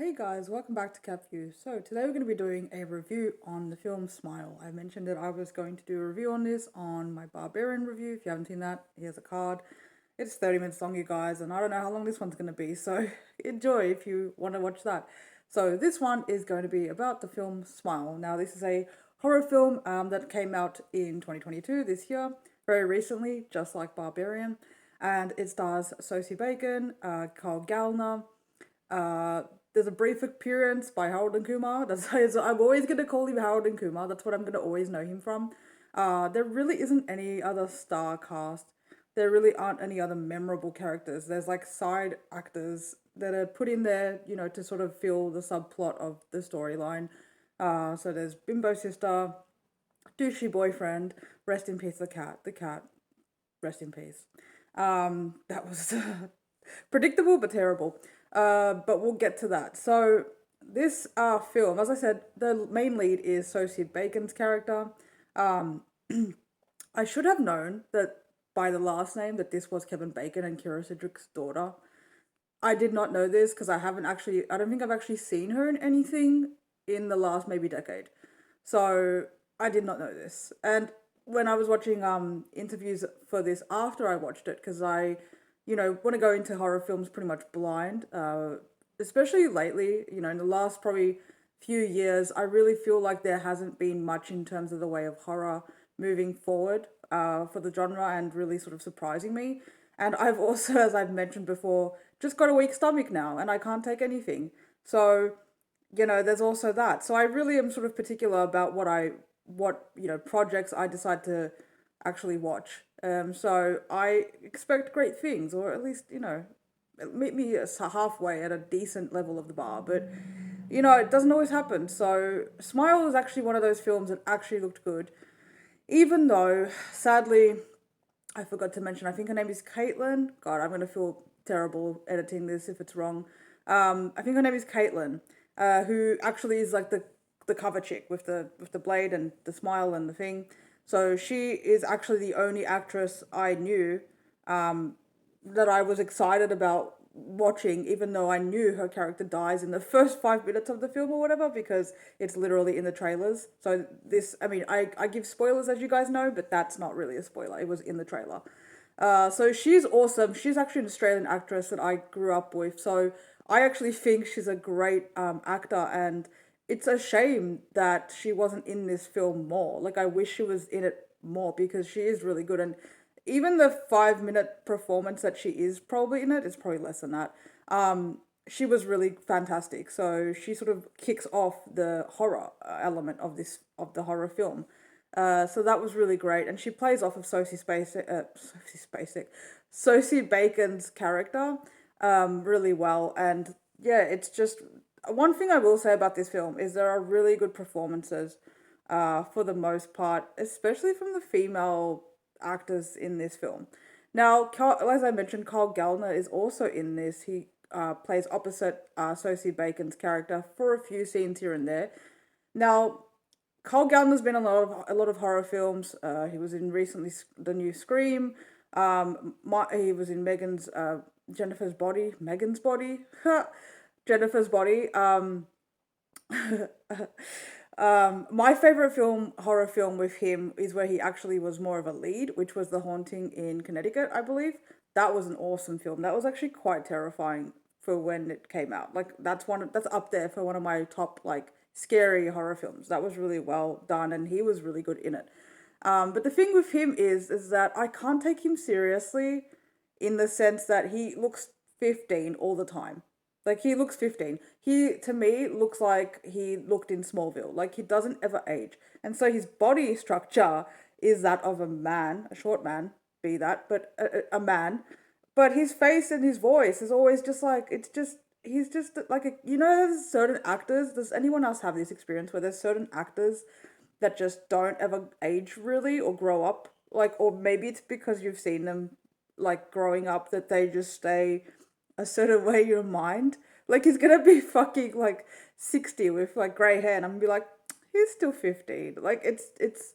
Hey guys, welcome back to CapView. So today we're going to be doing a review on the film Smile. I mentioned that I was going to do a review on this on my Barbarian review. If you haven't seen that, here's a card. It's 30 minutes long, you guys, and I don't know how long this one's going to be, so enjoy if you want to watch that. So this one is going to be about the film Smile. Now this is a horror film that came out in 2022, this year, very recently, just like Barbarian, and it stars Sosie Bacon, Carl Gallner, uh, there's a brief appearance by Harold and Kumar. I'm always gonna call him Harold and Kumar. That's what I'm gonna always know him from. There really isn't any other star cast. There really aren't any other memorable characters. There's like side actors that are put in there, to sort of fill the subplot of the storyline. So there's Bimbo Sister, douchey boyfriend, rest in peace the cat, rest in peace. That was predictable but terrible. But we'll get to that. So this film, as I said, the main lead is Sosie Bacon's character. Um, I should have known that by the last name that this was Kevin Bacon and Kira Sidgwick's daughter. I did not know this because I don't think I've actually seen her in anything in the last maybe decade. So I did not know this. And when I was watching interviews for this after I watched it, because I, want to go into horror films pretty much blind, especially lately, in the last probably few years, I really feel like there hasn't been much in terms of the way of horror moving forward for the genre and really sort of surprising me. And I've also, as I've mentioned before, just got a weak stomach now and I can't take anything. So, there's also that. So I really am sort of particular about projects I decide to actually watch. So I expect great things, or at least, meet me halfway at a decent level of the bar. But, it doesn't always happen. So Smile is actually one of those films that actually looked good, even though, sadly, I forgot to mention, I think her name is Caitlin. God, I'm going to feel terrible editing this if it's wrong. I think her name is Caitlin, who actually is like the cover chick with the blade and the smile and the thing. So she is actually the only actress I knew that I was excited about watching, even though I knew her character dies in the first 5 minutes of the film or whatever, because it's literally in the trailers. So I give spoilers as you guys know, but that's not really a spoiler. It was in the trailer. So she's awesome. She's actually an Australian actress that I grew up with. So I actually think she's a great actor, and it's a shame that she wasn't in this film more. Like, I wish she was in it more because she is really good. And even the 5 minute performance that she is probably in it is probably less than that. She was really fantastic. So she sort of kicks off the horror element of the horror film. So that was really great, and she plays off of Sosie Bacon's character, really well. And yeah, it's just one thing I will say about this film is there are really good performances, for the most part, especially from the female actors in this film. Now, as I mentioned, Carl Gallner is also in this. He plays opposite Sosie Bacon's character for a few scenes here and there. Now, Carl Gallner's been in a lot of horror films. He was in recently the new Scream. He was in Megan's Body, Jennifer's Body. My favorite horror film with him is where he actually was more of a lead, which was The Haunting in Connecticut, I believe. That was an awesome film. That was actually quite terrifying for when it came out. Like, that's up there for one of my top like scary horror films. That was really well done, and he was really good in it. But the thing with him is that I can't take him seriously in the sense that he looks 15 all the time. Like, he looks 15. He, to me, looks like he looked in Smallville. Like, he doesn't ever age. And so his body structure is that of a man, a short man, be that, but a man. But his face and his voice is always just like, he's just like there's certain actors. Does anyone else have this experience where there's certain actors that just don't ever age really or grow up? Like, or maybe it's because you've seen them like growing up that they just stay a certain way in your mind. Like, he's gonna be fucking like 60 with like grey hair, and I'm gonna be like, he's still 15. Like, it's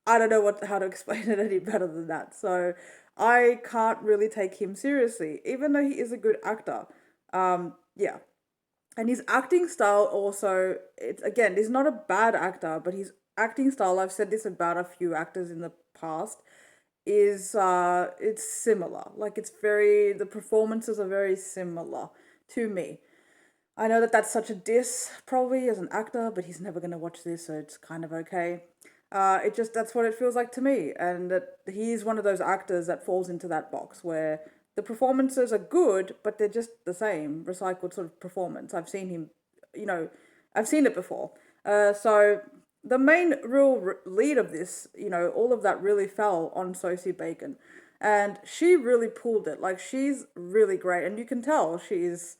I don't know how to explain it any better than that. So I can't really take him seriously, even though he is a good actor. Yeah. And his acting style also, it's again, he's not a bad actor, but his acting style, I've said this about a few actors in the past, is it's similar. Like it's very the performances are very similar to me. I know that that's such a diss probably as an actor, but he's never going to watch this, so it's kind of okay. It just that's what it feels like to me, and that he's one of those actors that falls into that box where the performances are good, but they're just the same recycled sort of performance. I've seen him, you know, I've seen it before. So the main real lead of this, all of that really fell on Sosie Bacon, and she really pulled it. Like she's really great, and you can tell she's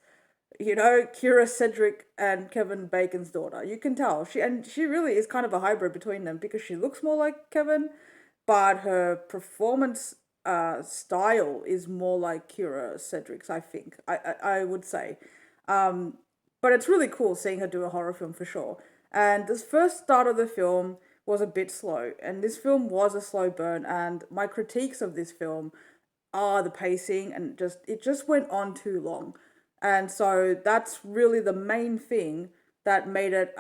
Kira Cedric and Kevin Bacon's daughter. You can tell she really is kind of a hybrid between them because she looks more like Kevin, but her performance style is more like Kira Cedric's. I think I would say, but it's really cool seeing her do a horror film for sure. And this first start of the film was a bit slow, and this film was a slow burn. And my critiques of this film are the pacing, and just it just went on too long. And so that's really the main thing that made it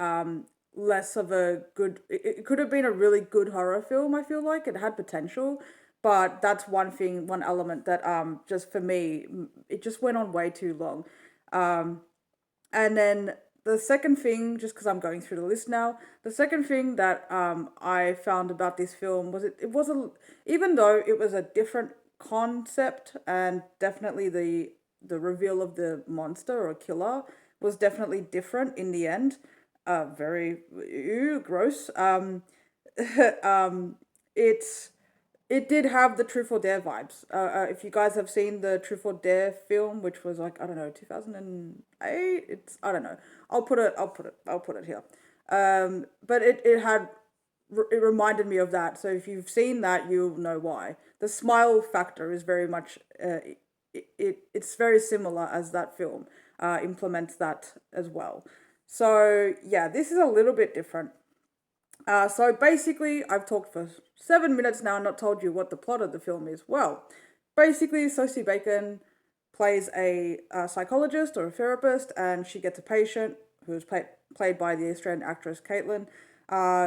less of a good. It could have been a really good horror film. I feel like it had potential, but that's one thing, one element that just for me, it just went on way too long. Um, and then the second thing, just because I'm going through the list now, the second thing that I found about this film was it was even though it was a different concept, and definitely the reveal of the monster or killer was definitely different in the end. Very gross. It's it did have the Truth or Dare vibes. If you guys have seen the Truth or Dare film, which was like I don't know 2008, it's I don't know. I'll put it here. But it had it reminded me of that. So if you've seen that, you'll know why. The smile factor is very much it's very similar as that film implements that as well. So yeah, this is a little bit different. So basically, I've talked for 7 minutes now and not told you what the plot of the film is. Well, basically, Sosie Bacon plays a psychologist or a therapist, and she gets a patient who's played by the Australian actress Caitlin,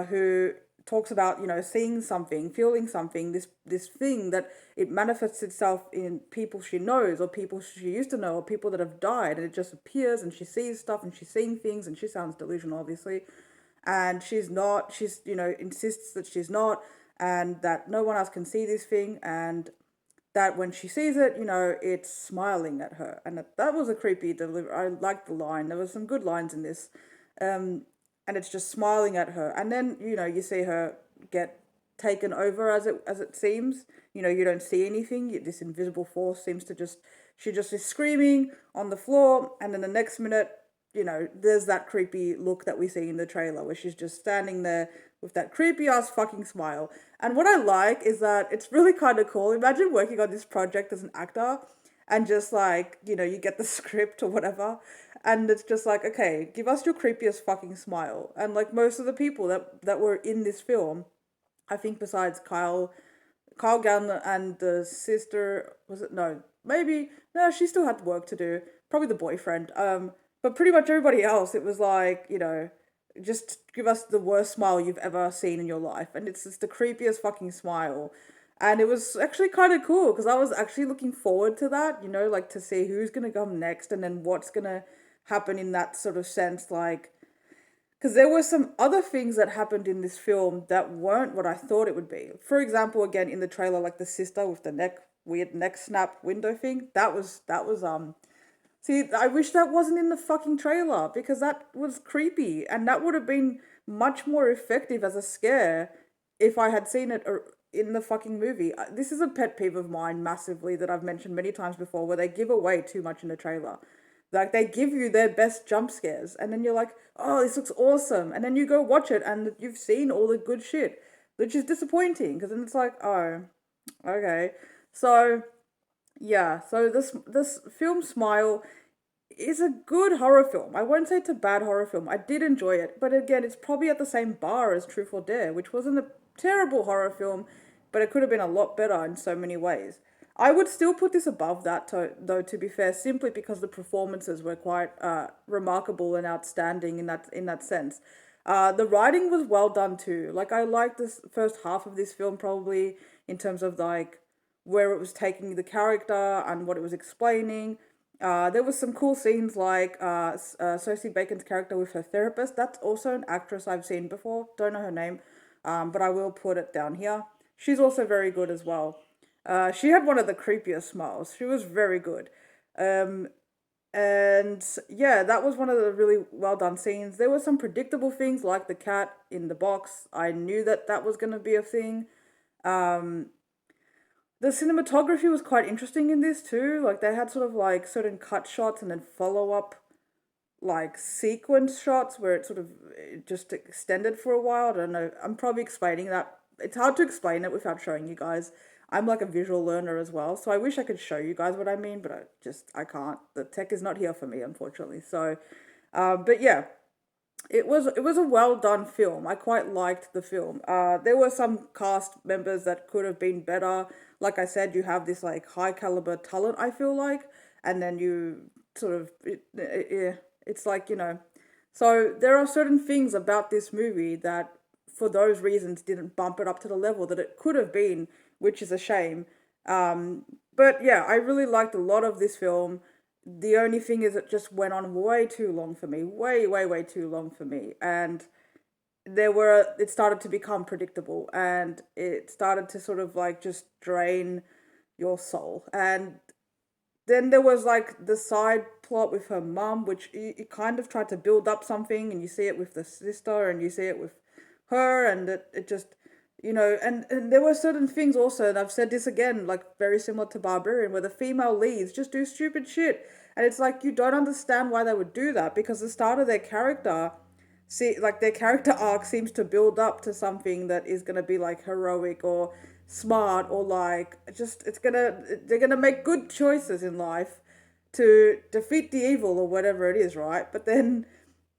who talks about seeing something, feeling something, this thing that it manifests itself in people she knows or people she used to know or people that have died, and it just appears and she sees stuff and she's seeing things and she sounds delusional, obviously, and she's not. She's insists that she's not, and that no one else can see this thing, and that when she sees it, it's smiling at her, and that was a creepy delivery. I liked the line. There was some good lines in this, and it's just smiling at her, and then you see her get taken over as it seems. You don't see anything. This invisible force seems to just she just is screaming on the floor, and then the next minute there's that creepy look that we see in the trailer where she's just standing there with that creepy ass fucking smile. And what I like is that it's really kind of cool. Imagine working on this project as an actor and just like, you get the script or whatever, and it's just like, okay, give us your creepiest fucking smile. And like most of the people that were in this film, I think besides Kyle Gallner and the sister, was it? No, maybe no. She still had work to do. Probably the boyfriend. But pretty much everybody else, it was like just give us the worst smile you've ever seen in your life, and it's just the creepiest fucking smile. And it was actually kind of cool because I was actually looking forward to that, like to see who's gonna come next and then what's gonna happen in that sort of sense, like because there were some other things that happened in this film that weren't what I thought it would be. For example, again in the trailer, like the sister with the weird neck snap window thing. That was. See, I wish that wasn't in the fucking trailer because that was creepy, and that would have been much more effective as a scare if I had seen it in the fucking movie. This is a pet peeve of mine massively that I've mentioned many times before, where they give away too much in the trailer. Like they give you their best jump scares, and then you're like, "Oh, this looks awesome," and then you go watch it, and you've seen all the good shit, which is disappointing because then it's like, "Oh, okay." So yeah, so this film Smile is a good horror film. I won't say it's a bad horror film. I did enjoy it, but again, it's probably at the same bar as Truth or Dare, which wasn't a terrible horror film, but it could have been a lot better in so many ways. I would still put this above that, though, to be fair, simply because the performances were quite remarkable and outstanding in that sense. The writing was well done too. Like I liked this first half of this film probably in terms of like where it was taking the character and what it was explaining. There was some cool scenes like Sosie Bacon's character with her therapist. That's also an actress I've seen before. Don't know her name, but I will put it down here. She's also very good as well. She had one of the creepiest smiles. She was very good. Um, and yeah, that was one of the really well done scenes. There were some predictable things like the cat in the box. I knew that that was going to be a thing. Um, the cinematography was quite interesting in this too. Like they had sort of like certain cut shots and then follow up like sequence shots where it sort of it just extended for a while. I don't know. I'm probably explaining that. It's hard to explain it without showing you guys. I'm like a visual learner as well, so I wish I could show you guys what I mean, but I can't. The tech is not here for me, unfortunately. So, but yeah, it was a well done film. I quite liked the film. There were some cast members that could have been better. Like I said, you have this like high caliber talent. I feel like, and then you sort of yeah, it's like So there are certain things about this movie that, for those reasons, didn't bump it up to the level that it could have been, which is a shame. But yeah, I really liked a lot of this film. The only thing is, it just went on way too long for me, way too long for me, and it started to become predictable, and it started to sort of like just drain your soul. And then there was like the side plot with her mum, which it kind of tried to build up something, and you see it with the sister, and you see it with her, and it just, and there were certain things also, and I've said this again, like very similar to Barbarian, where the female leads just do stupid shit. And it's like you don't understand why they would do that, because the start of their character, see, like their character arc seems to build up to something that is gonna be like heroic or smart, or like just they're gonna make good choices in life to defeat the evil or whatever it is, right? But then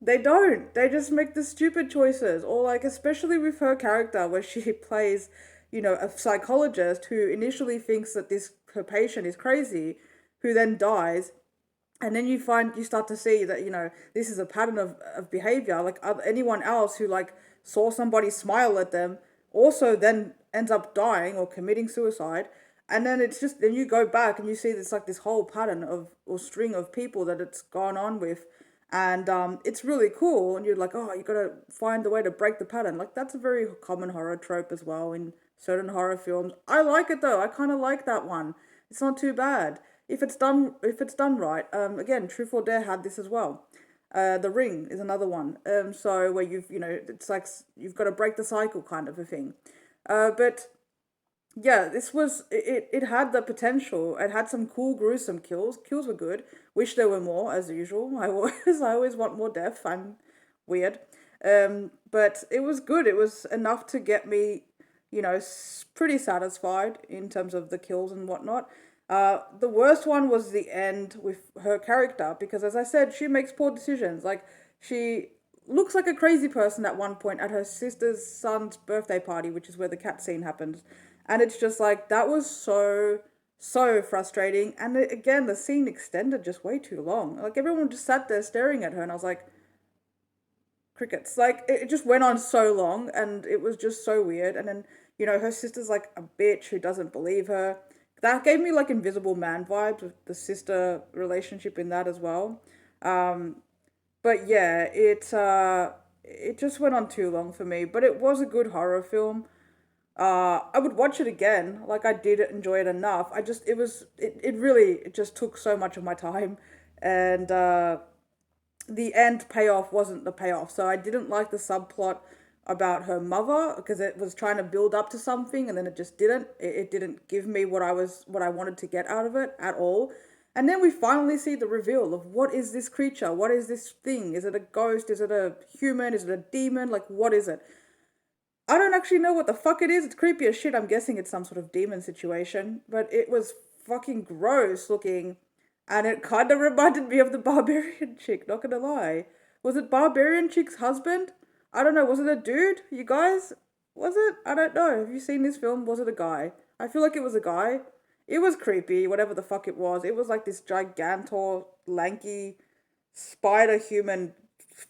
they don't. They just make the stupid choices, or like especially with her character, where she plays, a psychologist who initially thinks that this her patient is crazy, who then dies, and then you start to see that this is a pattern of behavior. Like anyone else who like saw somebody smile at them also then ends up dying or committing suicide. And then it's just, then you go back and you see this like this whole pattern of or string of people that it's gone on with. And it's really cool, and you're like, oh, you gotta find the way to break the pattern. Like that's a very common horror trope as well in certain horror films. I like it though. I kind of like that one. It's not too bad if it's done right. Again, Truth or Dare had this as well. The Ring is another one. So where it's like you've got to break the cycle kind of a thing. But yeah, this was it had the potential. It had some cool gruesome kills. Kills were good. Wish there were more, as usual. I always want more death. I'm weird. But it was good. It was enough to get me, pretty satisfied in terms of the kills and whatnot. The worst one was the end with her character, because, as I said, she makes poor decisions. Like, she looks like a crazy person at one point at her sister's son's birthday party, which is where the cat scene happens. And it's just like, that was so frustrating. And again, the scene extended just way too long. Like, everyone just sat there staring at her, and I was like, crickets. Like, it just went on so long, and it was just so weird. And then, her sister's like a bitch who doesn't believe her. That gave me like Invisible Man vibes with the sister relationship in that as well. Um, but yeah, it just went on too long for me. But it was a good horror film. I would watch it again. Like I did enjoy it enough. It really it just took so much of my time, and the end payoff wasn't the payoff. So I didn't like the subplot about her mother, because it was trying to build up to something, and then it just didn't. It didn't give me what I wanted to get out of it at all. And then we finally see the reveal of what is this creature? What is this thing? Is it a ghost? Is it a human? Is it a demon? Like, what is it? I don't actually know what the fuck it is. It's creepy as shit. I'm guessing it's some sort of demon situation, but it was fucking gross looking, and it kind of reminded me of the barbarian chick, not gonna lie. Was it barbarian chick's husband? I don't know. Was it a dude? You guys? Was it? I don't know. Have you seen this film? Was it a guy? I feel like it was a guy. It was creepy, whatever the fuck it was. It was like this gigantor, lanky, spider human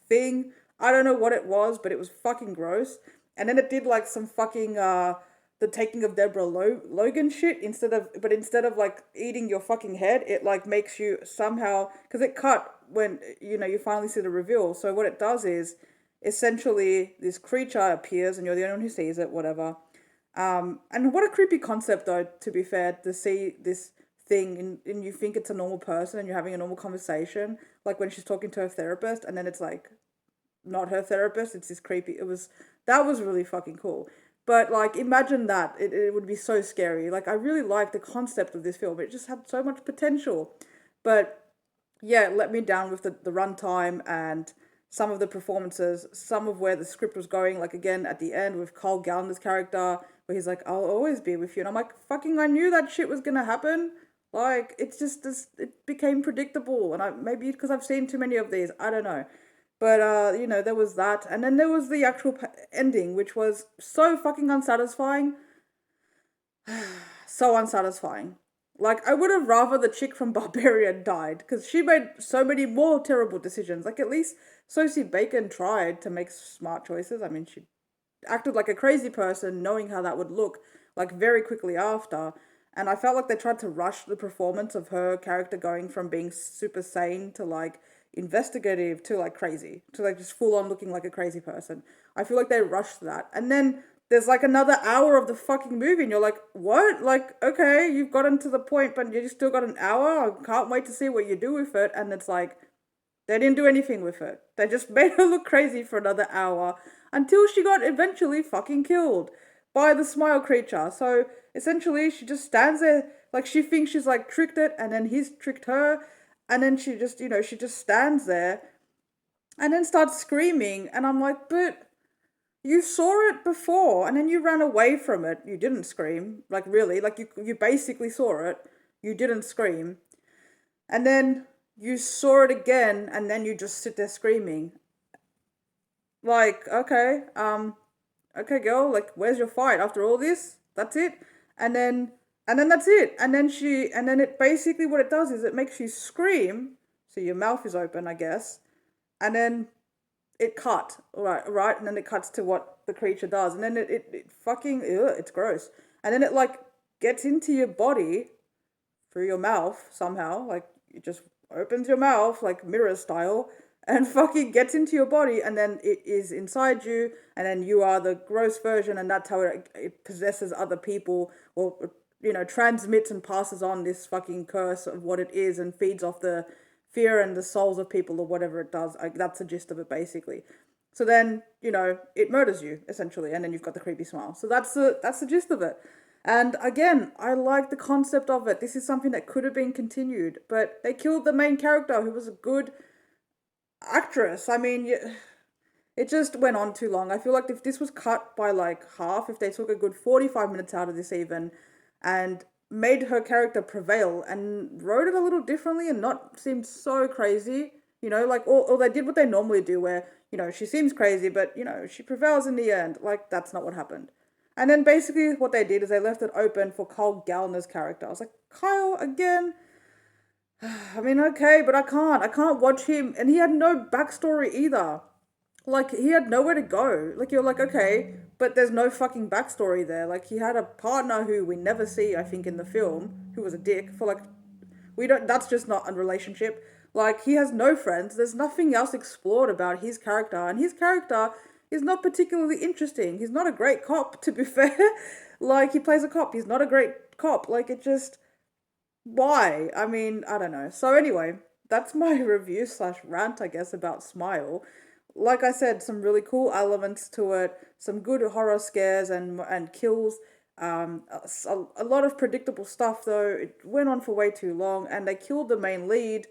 thing. I don't know what it was, but it was fucking gross. And then it did like some fucking the taking of Deborah Logan shit instead of like eating your fucking head, it like makes you somehow, because it cut when you finally see the reveal. So what it does is essentially this creature appears and you're the only one who sees it, whatever. And what a creepy concept, though, to be fair, to see this thing and you think it's a normal person and you're having a normal conversation, like when she's talking to her therapist, and then it's like not her therapist, it's this creepy. That was really fucking cool. But like, imagine that. It would be so scary. Like, I really like the concept of this film. It just had so much potential. But yeah, it let me down with the runtime and some of the performances, some of where the script was going. Like again at the end with Carl Gallner's character, where he's like, "I'll always be with you," and I'm like, "Fucking, I knew that shit was gonna happen." Like it's just this, it became predictable, and I maybe because I've seen too many of these, I don't know. But there was that, and then there was the actual ending, which was so fucking unsatisfying, so unsatisfying. Like, I would have rather the chick from Barbarian died, because she made so many more terrible decisions. Like, at least Sosie Bacon tried to make smart choices. I mean, she acted like a crazy person, knowing how that would look, like, very quickly after. And I felt like they tried to rush the performance of her character going from being super sane to, like, investigative to, like, crazy. To, like, just full on looking like a crazy person. I feel like they rushed that. And then there's like another hour of the fucking movie and you're like, what? Like, okay, you've gotten to the point, but you still got an hour? I can't wait to see what you do with it. And it's like, they didn't do anything with it. They just made her look crazy for another hour until she got eventually fucking killed by the smile creature. So essentially, she just stands there, like she thinks she's like tricked it, and then he's tricked her. And then she just, she just stands there and then starts screaming. And I'm like, but you saw it before and then you ran away from it. You didn't scream. Like, really? Like, you basically saw it. You didn't scream. And then you saw it again and then you just sit there screaming. Like, okay, girl, like, where's your fight after all this? That's it? And then that's it. And then it basically, what it does is it makes you scream. So your mouth is open, I guess. And then it cut, right, and then it cuts to what the creature does, and then it fucking, it's gross, and then it like gets into your body through your mouth somehow, like it just opens your mouth like mirror style, and fucking gets into your body, and then it is inside you, and then you are the gross version, and that's how it possesses other people, or transmits and passes on this fucking curse of what it is, and feeds off the fear and the souls of people or whatever it does. That's the gist of it basically. So then, it murders you essentially, and then you've got the creepy smile. So that's the gist of it. And again, I like the concept of it. This is something that could have been continued, but they killed the main character who was a good actress. I mean, it just went on too long. I feel like if this was cut by like half, if they took a good 45 minutes out of this even, and made her character prevail and wrote it a little differently and not seemed so crazy, like, or they did what they normally do where, she seems crazy, but, she prevails in the end. Like, that's not what happened. And then basically what they did is they left it open for Kyle Gallner's character. I was like, Kyle, again? I mean, okay, but I can't watch him. And he had no backstory either. Like, he had nowhere to go. Like, you're like, okay, but there's no fucking backstory there. Like, he had a partner who we never see, I think, in the film, who was a dick for like, that's just not a relationship. Like, he has no friends. There's nothing else explored about his character, and his character is not particularly interesting. He's not a great cop, to be fair. Like, he plays a cop. He's not a great cop. Like, it just, why? I mean, I don't know. So anyway, that's my review slash rant, I guess, about Smile. Like I said, some really cool elements to it, some good horror scares and kills. A lot of predictable stuff though. It went on for way too long, and they killed the main lead,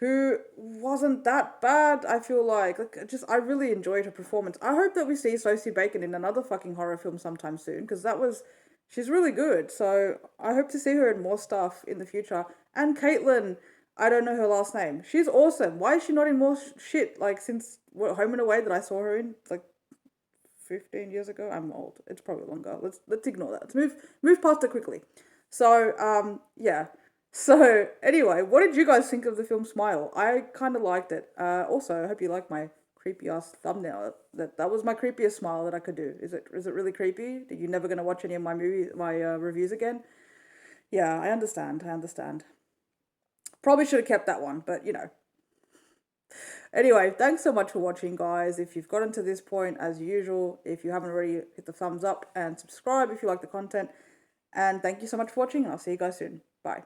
who wasn't that bad. I feel like just I really enjoyed her performance. I hope that we see Sosie Bacon in another fucking horror film sometime soon, because she's really good. So I hope to see her in more stuff in the future. And Caitlin, I don't know her last name. She's awesome. Why is she not in more shit? Like, since Home and Away that I saw her in? It's like 15 years ago. I'm old. It's probably longer. Let's ignore that. Let's move past it quickly. So, yeah. So, anyway, what did you guys think of the film Smile? I kind of liked it. Also, I hope you like my creepy ass thumbnail. That was my creepiest smile that I could do. Is it really creepy? Are you never gonna watch any of my reviews again? Yeah, I understand. I understand. Probably should have kept that one, but you know. Anyway, thanks so much for watching, guys. If you've gotten to this point, as usual, if you haven't already, hit the thumbs up and subscribe if you like the content. And thank you so much for watching, and I'll see you guys soon. Bye.